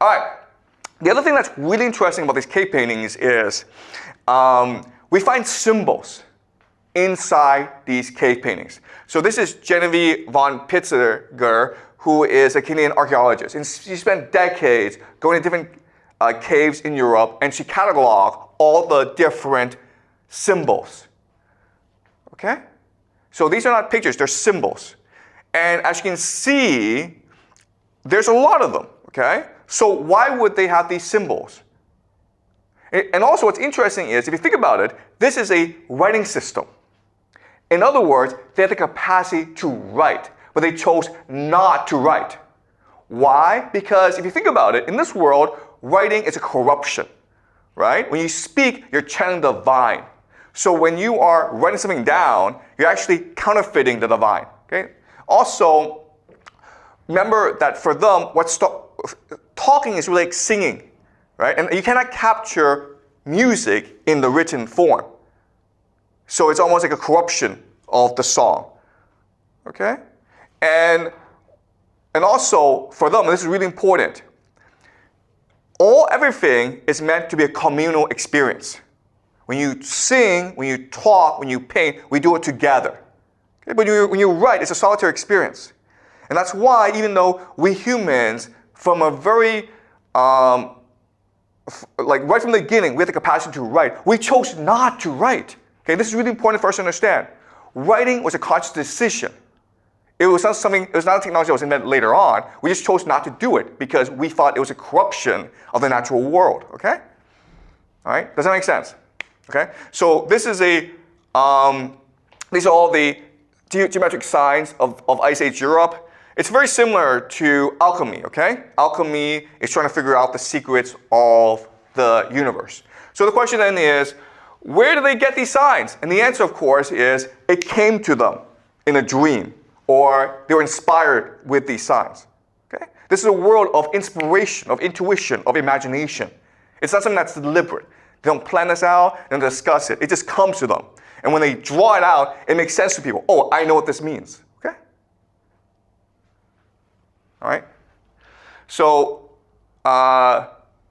All right. The other thing that's really interesting about these cave paintings is we find symbols inside these cave paintings. So this is Genevieve von Pitziger, who is a Canadian archaeologist. And she spent decades going to different caves in Europe, and she cataloged all the different symbols. Okay? So these are not pictures, they're symbols. And as you can see, there's a lot of them. Okay? So why would they have these symbols? And also what's interesting is, if you think about it, this is a writing system. In other words, they had the capacity to write, but they chose not to write. Why? Because if you think about it, in this world, writing is a corruption, right? When you speak, you're channeling the divine. So when you are writing something down, you're actually counterfeiting the divine. Okay? Also, remember that for them, talking is really like singing, right? And you cannot capture music in the written form. So it's almost like a corruption of the song, okay? And also, for them, this is really important, everything is meant to be a communal experience. When you sing, when you talk, when you paint, we do it together. Okay? But when you write, it's a solitary experience. And that's why, even though we humans, from a very, right from the beginning, we have the capacity to write, we chose not to write. Okay, this is really important for us to understand. Writing was a conscious decision. It was not a technology that was invented later on. We just chose not to do it because we thought it was a corruption of the natural world. Okay? All right? Does that make sense? Okay? So this is these are all the geometric signs of Ice Age Europe. It's very similar to alchemy, okay? Alchemy is trying to figure out the secrets of the universe. So the question then is, where do they get these signs? And the answer, of course, is it came to them in a dream, or they were inspired with these signs. Okay? This is a world of inspiration, of intuition, of imagination. It's not something that's deliberate. They don't plan this out, they don't discuss it. It just comes to them. And when they draw it out, it makes sense to people. Oh, I know what this means. Okay? All right? So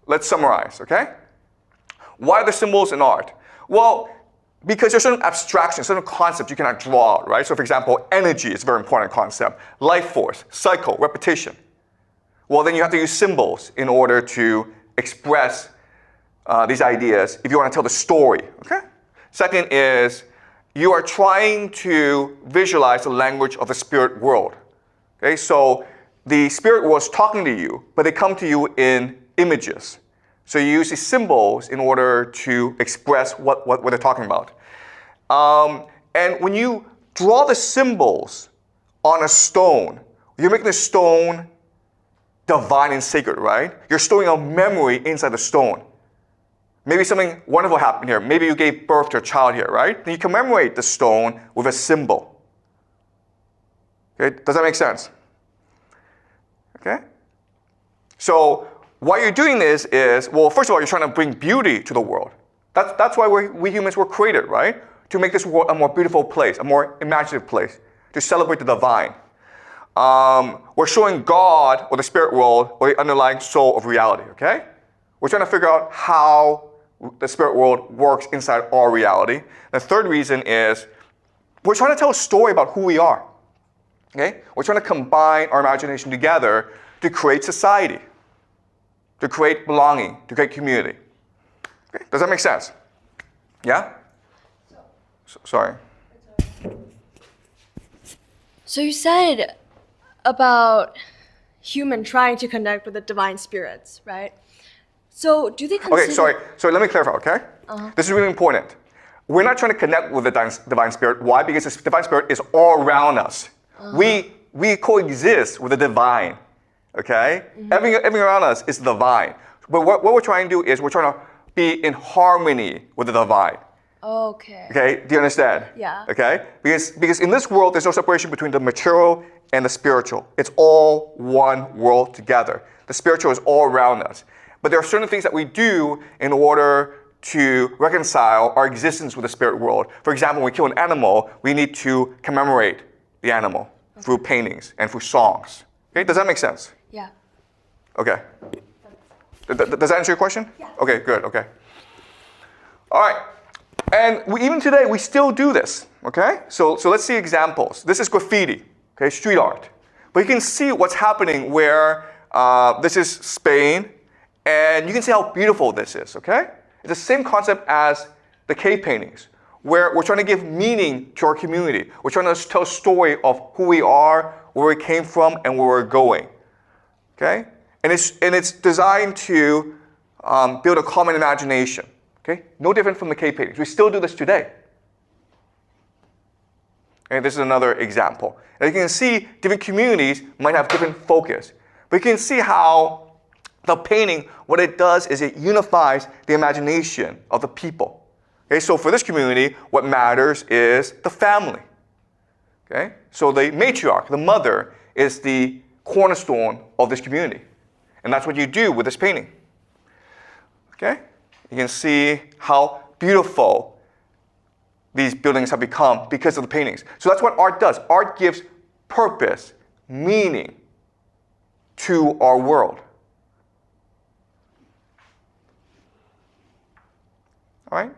let's summarize, okay? Why are there symbols in art? Well, because there's certain abstractions, certain concepts you cannot draw out, right? So for example, energy is a very important concept. Life force, cycle, repetition. Well, then you have to use symbols in order to express these ideas if you want to tell the story, okay? Second is you are trying to visualize the language of the spirit world, okay? So the spirit world is talking to you, but they come to you in images. So you use these symbols in order to express what they're talking about. And when you draw the symbols on a stone, you're making the stone divine and sacred, right? You're storing a memory inside the stone. Maybe something wonderful happened here. Maybe you gave birth to a child here, right? Then you commemorate the stone with a symbol. Okay? Does that make sense? Okay? So why you're doing this is, well, first of all, you're trying to bring beauty to the world. That's why we humans were created, right? To make this world a more beautiful place, a more imaginative place, to celebrate the divine. We're showing God or the spirit world or the underlying soul of reality, okay? We're trying to figure out how the spirit world works inside our reality. The third reason is we're trying to tell a story about who we are, okay? We're trying to combine our imagination together to create society, to create belonging, to create community. Okay? Does that make sense? Yeah? Sorry. So you said about human trying to connect with the divine spirits, right? So do they consider... Okay, sorry, let me clarify, okay? This is really important. We're not trying to connect with the divine spirit. Why? Because the divine spirit is all around us. We coexist with the divine, okay? Everything around us is divine. But what we're trying to do is we're trying to be in harmony with the divine. Okay. Okay, do you understand? Yeah. Okay? Because in this world, there's no separation between the material and the spiritual. It's all one world together. The spiritual is all around us. But there are certain things that we do in order to reconcile our existence with the spirit world. For example, when we kill an animal, we need to commemorate the animal through paintings and through songs. Okay, does that make sense? Yeah. Okay. Does that answer your question? Yeah. Okay, good, okay. All right, and even today, we still do this, okay? So let's see examples. This is graffiti, okay, street art. But you can see what's happening where this is Spain, and you can see how beautiful this is, okay? It's the same concept as the cave paintings, where we're trying to give meaning to our community. We're trying to tell a story of who we are, where we came from, and where we're going, okay? And it's designed to build a common imagination, okay? No different from the cave paintings. We still do this today. And this is another example. And you can see different communities might have different focus. But you can see how the painting, what it does is it unifies the imagination of the people. Okay, so for this community, what matters is the family. Okay? So the matriarch, the mother, is the cornerstone of this community. And that's what you do with this painting. Okay? You can see how beautiful these buildings have become because of the paintings. So that's what art does. Art gives purpose, meaning to our world. All right?